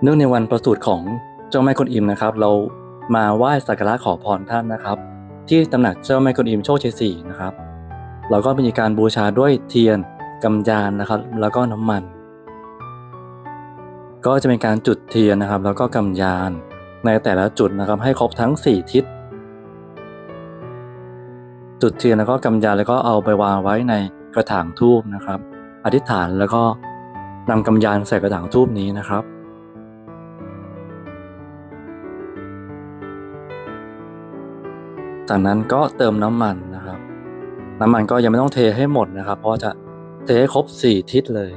เนื่องในวันประสูติของเจ้าแม่กวนอิมนะครับเรามาไหว้สักการะขอพรท่านนะครับที่ตำหนักเจ้าแม่กวนอิมโชคชัย4นะครับเราก็มีการบูชาด้วยเทียนกำยานนะครับแล้วก็น้ำมันก็จะเป็นการจุดเทียนนะครับแล้วก็กำยานในแต่ละจุดนะครับให้ครบทั้ง4ทิศจุดเทียนแล้วก็กำยานแล้วก็เอาไปวางไว้ในกระถางธูปนะครับอธิษฐานแล้วก็นำกำยานใส่กระถางธูปนี้นะครับจากนั้นก็เติมน้ำมันนะครับน้ำมันก็ยังไม่ต้องเทให้หมดนะครับเพราะจะเทให้ครบ4ทิศเลย